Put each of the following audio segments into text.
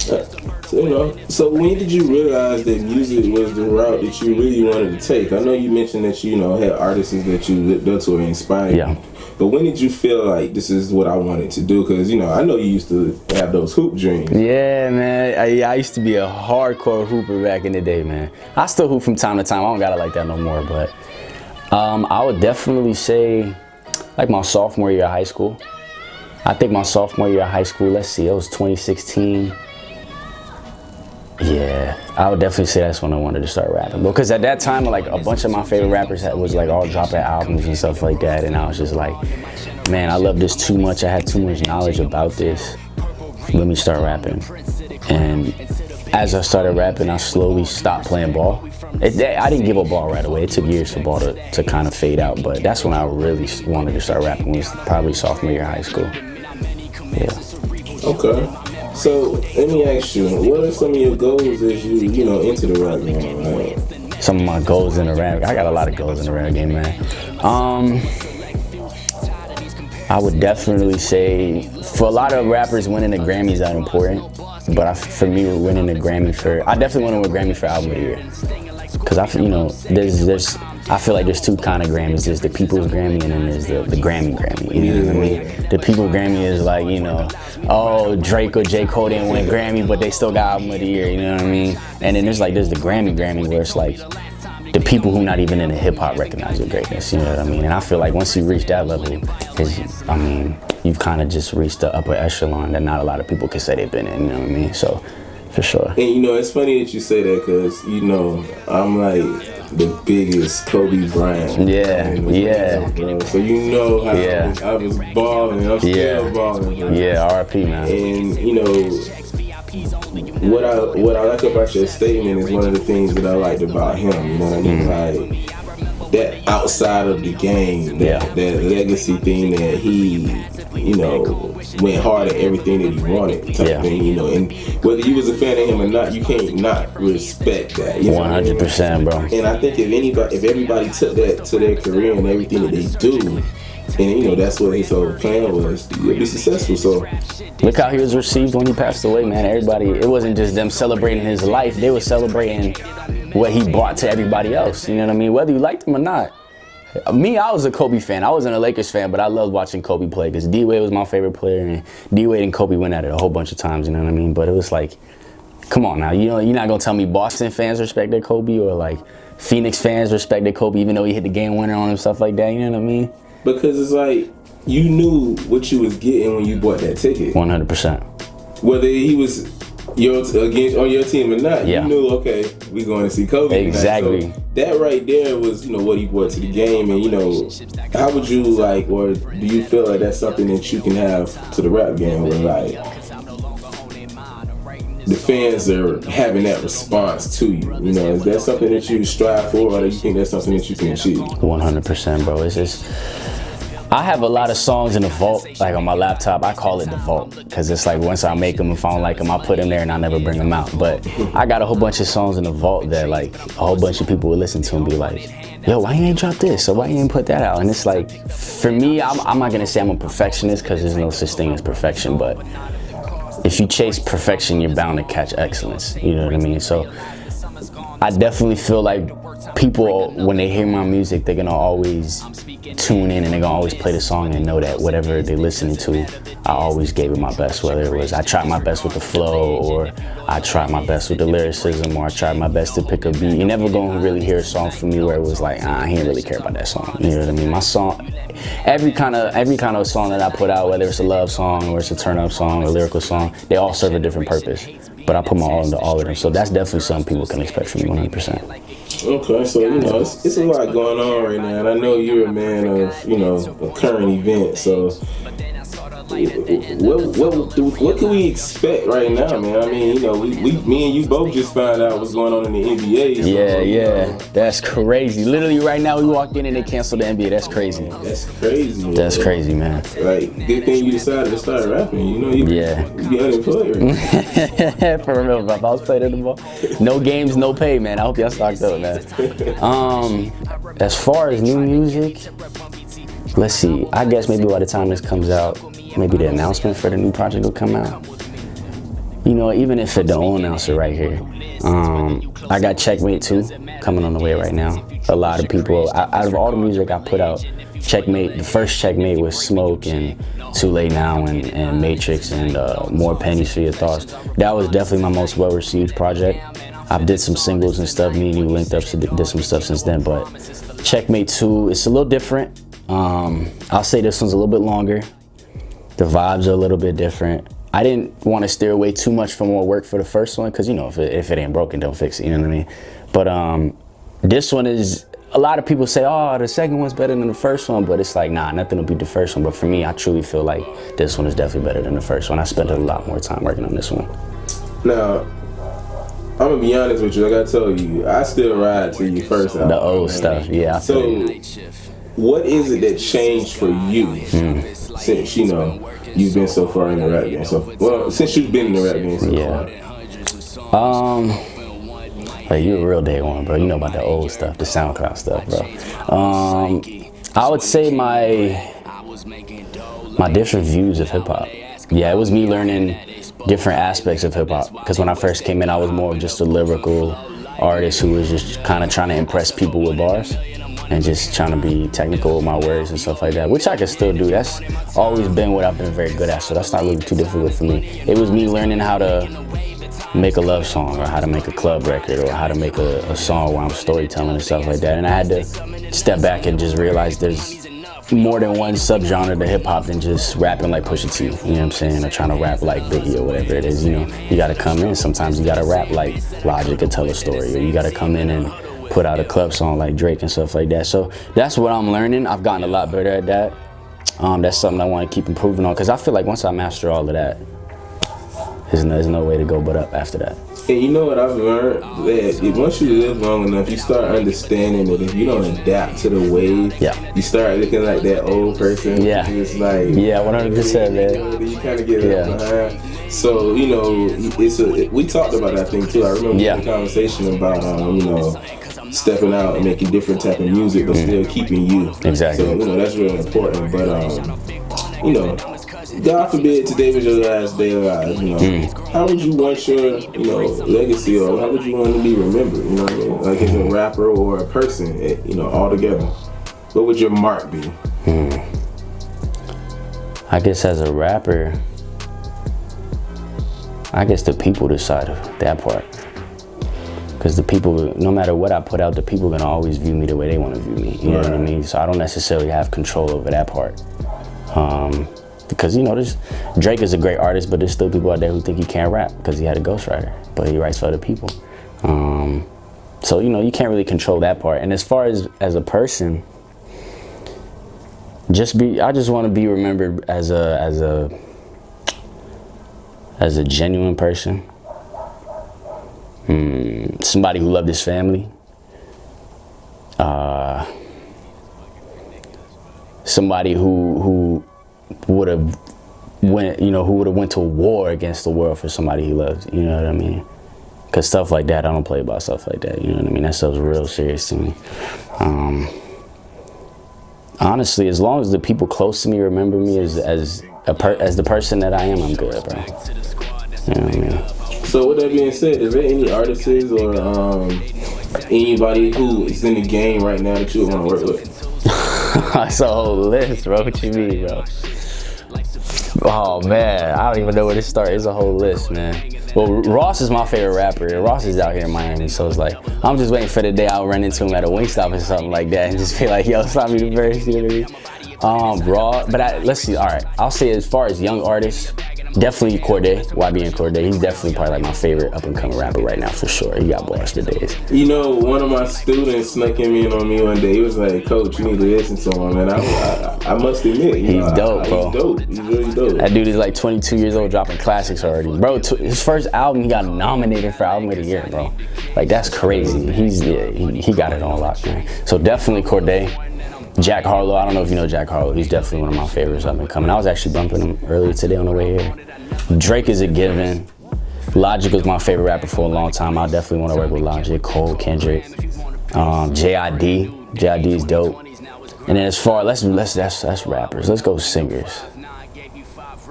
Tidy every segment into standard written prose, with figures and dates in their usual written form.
So when did you realize that music was the route that you really wanted to take? I know you mentioned that you had artists that you looked up to or inspired. Yeah. But when did you feel like this is what I wanted to do? Because I know you used to have those hoop dreams. Yeah, man. I used to be a hardcore hooper back in the day, man. I still hoop from time to time. I don't got it like that no more, but I would definitely say like my sophomore year of high school. I think my sophomore year of high school, let's see, it was 2016. Yeah, I would definitely say that's when I wanted to start rapping. Because at that time, like a bunch of my favorite rappers was like all dropping albums and stuff like that. And I was just like, man, I love this too much. I had too much knowledge about this. Let me start rapping. And as I started rapping, I slowly stopped playing ball. I didn't give up ball right away. It took years for ball to kind of fade out. But that's when I really wanted to start rapping, was probably sophomore year of high school. Yeah. Okay. So let me ask you, what are some of your goals as you into the rap game? Right? Some of my goals in the rap, I got a lot of goals in the rap game, man. I would definitely say, for a lot of rappers, winning the Grammys are important. But for me, winning the Grammy I definitely want to win a Grammy for Album of the Year. Because I feel like there's two kind of Grammys. There's the People's Grammy and then there's the Grammy. You know what I mean? The People's Grammy is like, oh, Drake or J. Cole didn't win Grammy, but they still got Album of the Year, you know what I mean? And then there's the Grammy where it's like the people who not even into hip hop recognize your greatness, you know what I mean? And I feel like once you reach that level, you've kind of just reached the upper echelon that not a lot of people can say they've been in, you know what I mean? So, for sure. And it's funny that you say that because, I'm like the biggest Kobe Bryant. Yeah. Bro. So how I was balling, I'm still balling. Bro. Yeah, RIP, man. And, what I like about your statement is one of the things that I liked about him, you know what I mean? Like, that outside of the game, that legacy thing that he, went hard at everything that he wanted type thing, and whether you was a fan of him or not, you can't not respect that. 100%, bro. And I think if everybody took that to their career and everything that they do, and that's what his whole plan was, to be successful. So look how he was received when he passed away, man. Everybody, it wasn't just them celebrating his life, they were celebrating what he brought to everybody else, you know what I mean? Whether you liked him or not. Me, I was a Kobe fan. I wasn't a Lakers fan, but I loved watching Kobe play because D-Wade was my favorite player, and D-Wade and Kobe went at it a whole bunch of times, you know what I mean? But it was like, come on now, you're not gonna tell me Boston fans respected Kobe or like Phoenix fans respected Kobe even though he hit the game winner on him, stuff like that, you know what I mean? Because it's like, you knew what you was getting when you bought that ticket. 100%. Whether he was on your team or not, you knew, okay, we going to see Kobe. Exactly. So that right there was, what he brought to the game, and how would you like, or do you feel like that's something that you can have to the rap game, where like the fans are having that response to you? Is that something that you strive for, or do you think that's something that you can achieve? 100%, bro. It's just, I have a lot of songs in the vault, like on my laptop. I call it the vault because it's like once I make them, if I don't like them, I put them there and I never bring them out. But I got a whole bunch of songs in the vault that like a whole bunch of people will listen to and be like, yo, why you ain't drop this? Or why you ain't put that out? And it's like, for me, I'm not gonna say I'm a perfectionist because there's no such thing as perfection, but if you chase perfection, you're bound to catch excellence. You know what I mean? So I definitely feel like people, when they hear my music, they're gonna always tune in and they're gonna always play the song and know that whatever they're listening to, I always gave it my best. Whether it was I tried my best with the flow, or I tried my best with the lyricism, or I tried my best to pick a beat. You're never gonna really hear a song from me where it was like, he didn't really care about that song. You know what I mean? My song, every kind of song that I put out, whether it's a love song or it's a turn up song or a lyrical song, they all serve a different purpose. But I put my all into all of them. So that's definitely something people can expect from me, 100%. Okay, so it's a lot going on right now, and I know you're a man of a current event. So what can we expect right now, man? I mean, me and you both just found out what's going on in the NBA. So, yeah, that's crazy. Literally right now we walked in and they canceled the NBA. That's crazy. That's crazy. Man. That's crazy, man. Like, good thing you decided to start rapping. You be unemployed. Right? For real, bro. If I was playing in the ball, no games, no pay, man. I hope y'all stocked up, man. As far as new music, let's see. I guess maybe by the time this comes out, maybe the announcement for the new project will come out. You know, even if it don't announce it right here, I got Checkmate 2 coming on the way right now. A lot of people, out of all the music I put out, Checkmate, the first Checkmate was Smoke and Too Late Now and Matrix and More Pennies for Your Thoughts. That was definitely my most well-received project. I've did some singles and stuff, me and you linked up, so did some stuff since then, but Checkmate 2, it's a little different. I'll say this one's a little bit longer. The vibes are a little bit different. I didn't want to steer away too much from more work for the first one, because, you know, if it ain't broken, don't fix it, you know what I mean? But this one is, a lot of people say, oh, the second one's better than the first one, but it's like, nah, nothing will beat the first one. But for me, I truly feel like this one is definitely better than the first one. I spent a lot more time working on this one. Now, I'm gonna be honest with you. I gotta tell you, I still ride to your first album. The old stuff, yeah. So, what is it that changed for you since, you know, you've been so far in the rap game? So, well, since you've been in the rap game so far. Like, you a real day one, bro. You know about the old stuff, the SoundCloud stuff, bro. I would say my different views of hip hop. Yeah, it was me learning different aspects of hip hop. Because when I first came in, I was more of just a lyrical artist who was just kind of trying to impress people with bars and just trying to be technical with my words and stuff like that, which I can still do. That's always been what I've been very good at, so that's not really too difficult for me. It was me learning how to make a love song, or how to make a club record, or how to make a song where I'm storytelling and stuff like that. And I had to step back and just realize there's more than one subgenre to hip hop than just rapping like Pusha T, you know what I'm saying, or trying to rap like Biggie or whatever it is. You know, you gotta come in, sometimes you gotta rap like Logic and tell a story, or you gotta come in and put out a club song like Drake and stuff like that. So that's what I'm learning. I've gotten a lot better at that. That's something I want to keep improving on, because I feel like once I master all of that, there's no way to go but up after that. And you know what I've learned? That once you live long enough, you start understanding that if you don't adapt to the wave, you start looking like that old person. Yeah. It's like, 100%, man. You kind of get left behind. So, you know, we talked about that thing too. I remember the conversation about, you know, stepping out and making different type of music, but still keeping you. Exactly. So, you know, that's really important. But, you know, God forbid today was your last day alive, you know. How would you want your, you know, legacy, or how would you want to be remembered, you know what I mean? Like as a rapper or a person, you know, all together. What would your mark be? I guess as a rapper, I guess the people decide that part. Because the people, no matter what I put out, the people are gonna always view me the way they want to view me, you know what I mean? So I don't necessarily have control over that part. Because, you know, Drake is a great artist, but there's still people out there who think he can't rap because he had a ghostwriter, but he writes for other people. So, you know, you can't really control that part. And as far as a person, I just want to be remembered as a genuine person. Somebody who loved his family. Somebody who would have went to war against the world for somebody he loves, you know what I mean? Because stuff like that, I don't play about stuff like that, you know what I mean? That stuff's real serious to me. Honestly, as long as the people close to me remember me as the person that I am, I'm good, bro. You know what I mean? So with that being said, is there any artists or anybody who is in the game right now that you want to work with? That's a whole list, bro. What you mean, bro? Oh man, I don't even know where to start. It's a whole list, man. Well, Ross is my favorite rapper. Ross is out here in Miami, so it's like I'm just waiting for the day I'll run into him at a Wingstop or something like that, and just be like, "Yo, slap me the verse," you know what I mean? But let's see. All right, I'll say as far as young artists, definitely Corday, YB and Corday. He's definitely probably like my favorite up and coming rapper right now for sure. He got bars for days. You know, one of my students snuck in on me one day. He was like, "Coach, you need to listen to him." And I must admit, he's dope, bro. He's dope. He's really dope. That dude is like 22 years old, dropping classics already, bro. His first album, he got nominated for Album of the Year, bro. Like that's crazy. He got it on lock, man. So definitely Corday. Jack Harlow, I don't know if you know Jack Harlow. He's definitely one of my favorites up and coming. I was actually bumping him earlier today on the way here. Drake is a given. Logic was my favorite rapper for a long time. I definitely want to work with Logic, Cole, Kendrick, J.I.D. J.I.D. is dope. And then as far that's rappers. Let's go singers.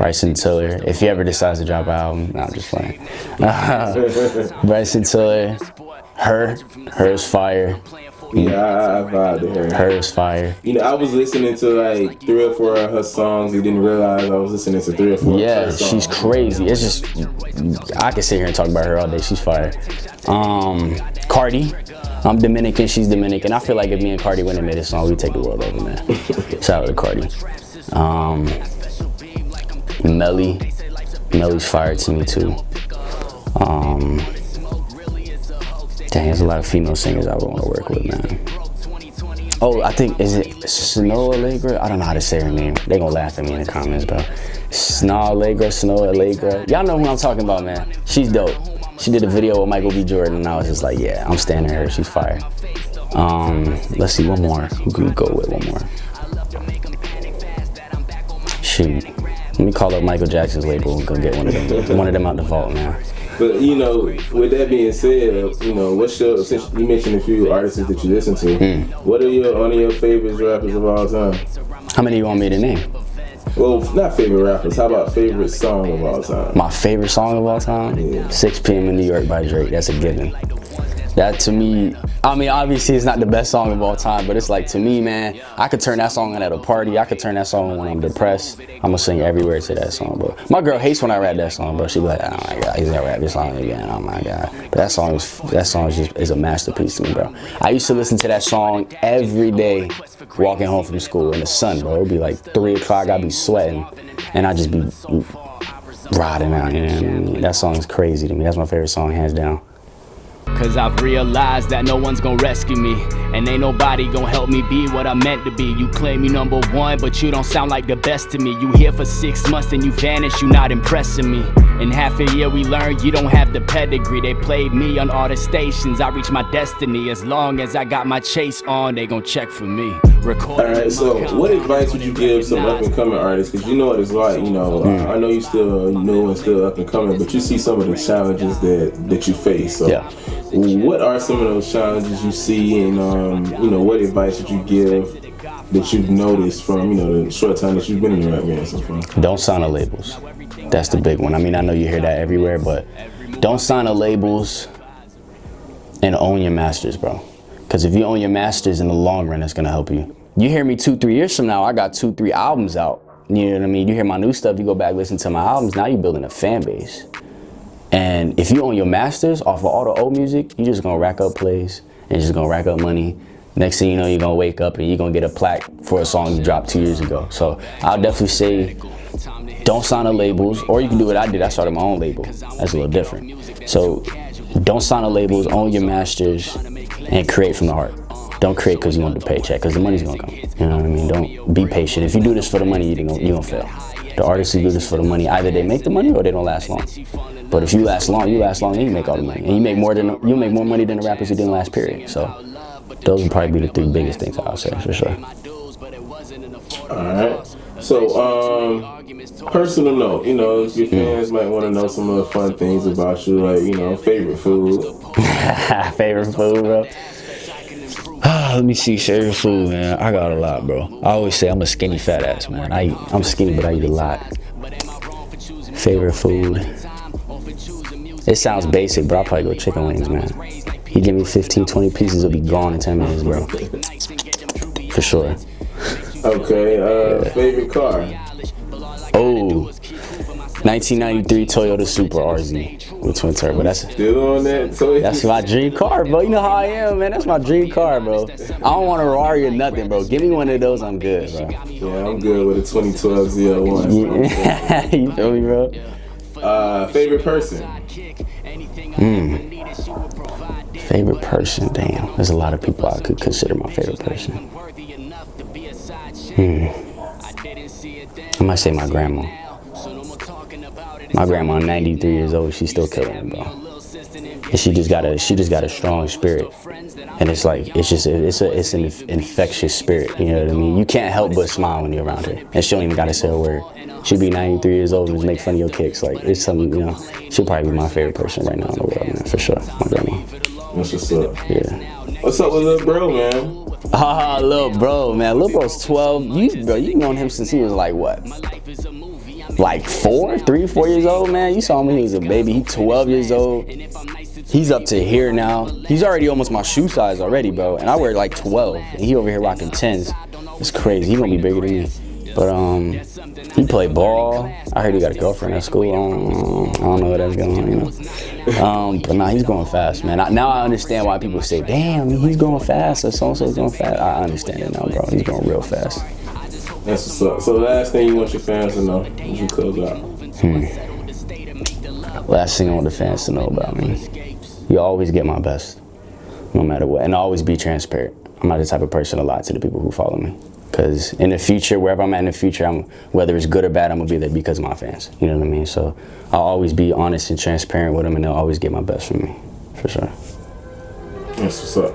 Bryson Tiller. If he ever decides to drop an album, no, I'm just playing. Bryson Tiller. Her's fire. Yeah, I vibe to her. Her's fire. You know, I was listening to like 3 or 4 of her songs and didn't realize I was listening to 3 or 4 of her songs. She's crazy. It's just, I could sit here and talk about her all day. She's fire. Cardi. I'm Dominican, she's Dominican. I feel like if me and Cardi wouldn't have made this song, we'd take the world over, man. Shout out to Cardi. Melly's fire to me too. Dang, there's a lot of female singers I would want to work with, man. Oh, I think, is it Snow Allegra? I don't know how to say her name. They gonna laugh at me in the comments, bro. Snow Allegra. Y'all know who I'm talking about, man. She's dope. She did a video with Michael B. Jordan, and I was just like, yeah, I'm standing her. She's fire. Let's see, one more. Who can we go with? One more. Shoot. Let me call up Michael Jackson's label and go get one of them out the vault, man. But, you know, with that being said, you know, since you mentioned a few artists that you listen to, what are one of your favorite rappers of all time? How many you want me to name? Well, not favorite rappers. How about favorite song of all time? My favorite song of all time? Yeah. 6 p.m. in New York by Drake. That's a given. That to me, I mean, obviously it's not the best song of all time, but it's like, to me, man, I could turn that song on at a party. I could turn that song on when I'm depressed. I'm gonna sing everywhere to that song, bro. My girl hates when I rap that song, bro. She be like, oh my God, he's gonna rap this song again, oh my God. But that song is a masterpiece to me, bro. I used to listen to that song every day walking home from school in the sun, bro. It'd be like 3 o'clock, I'd be sweating, and I'd just be riding out, you know what I mean? That song is crazy to me. That's my favorite song, hands down. Cause I've realized that no one's gonna rescue me, and ain't nobody gonna help me be what I'm meant to be. You claim you #1, but you don't sound like the best to me. You here for 6 months and you vanish, you not impressing me. In half a year we learned you don't have the pedigree. They played me on all the stations, I reached my destiny. As long as I got my chase on, they gon' check for me. Alright, so what advice would you give some up and coming artists? Because you know what it's like, you know, I know you still new and still up and coming, but you see some of the challenges that you face. So yeah. What are some of those challenges you see, and you know, what advice would you give that you've noticed from, you know, the short time that you've been in the rap game so far? Don't sign to labels. That's the big one. I mean, I know you hear that everywhere, but don't sign to labels and own your masters, bro. Because if you own your masters in the long run, that's gonna help you. You hear me 2-3 years from now, I got 2-3 albums out. You know what I mean? You hear my new stuff, you go back, listen to my albums, now you're building a fan base. And if you own your masters off of all the old music, you're just gonna rack up plays and you're just gonna rack up money. Next thing you know, you're gonna wake up and you're gonna get a plaque for a song you dropped 2 years ago. So I'll definitely say, don't sign to labels, or you can do what I did. I started my own label. That's a little different. So don't sign to labels, own your masters, and create from the heart. Don't create because you want the paycheck, because the money's gonna come. You know what I mean? Don't be patient. If you do this for the money, you're gonna fail. The artists who do this for the money, either they make the money or they don't last long. But if you last long, and you make all the money. And you make more money than the rappers who didn't last, period. So those would probably be the 3 biggest things I'll say, for sure. Alright. So, personal note, you know, your fans might want to know some of the fun things about you, like, you know, favorite food. Favorite food, bro? Let me see, favorite food, man. I got a lot, bro. I always say I'm a skinny fat ass, man. I'm skinny, but I eat a lot. Favorite food? It sounds basic, but I'll probably go chicken wings, man. You give me 15, 20 pieces, it'll be gone in 10 minutes, bro. For sure. Okay, favorite car? Oh, 1993 Toyota Supra RZ with twin turbo. Still on that Toyota? That's my dream car, bro. You know how I am, man. That's my dream car, bro. I don't want a Rari or nothing, bro. Give me one of those, I'm good, bro. Yeah, I'm good with a 2012 Z01. Yeah. You feel me, bro? Favorite person? Favorite person, damn. There's a lot of people I could consider my favorite person. I might say my grandma. My grandma, 93 years old, she's still killing me, bro. And she just got a strong spirit. And it's like, it's an infectious spirit, you know what I mean? You can't help but smile when you're around her. And she don't even gotta say a word. She'll be 93 years old and just make fun of your kicks. Like, it's something, you know, she'll probably be my favorite person right now in the world, man, for sure. My grandma. That's what's up. Yeah. What's up with little bro, man? Little bro, man. Little bro's 12. You've known him since he was like what? like 3 or 4 years old, man. You saw him when he was a baby. He's 12 years old. He's up to here now. He's already almost my shoe size already, bro. And I wear like 12. And he over here rocking 10s. It's crazy. He gonna be bigger than me. But he played ball. I heard he got a girlfriend at school. I don't know what that's going on, you know. But nah, he's going fast, man. Now I understand why people say, damn, he's going fast, or so-and-so's going fast. I understand it now, bro. He's going real fast. That's what's up. So the last thing you want your fans to know, as you close out. Last thing I want the fans to know about me. You always get my best, no matter what. And always be transparent. I'm not the type of person to lie to the people who follow me. Because in the future, wherever I'm at in the future, whether it's good or bad, I'm going to be there because of my fans. You know what I mean? So I'll always be honest and transparent with them, and they'll always get my best from me, for sure. That's what's up.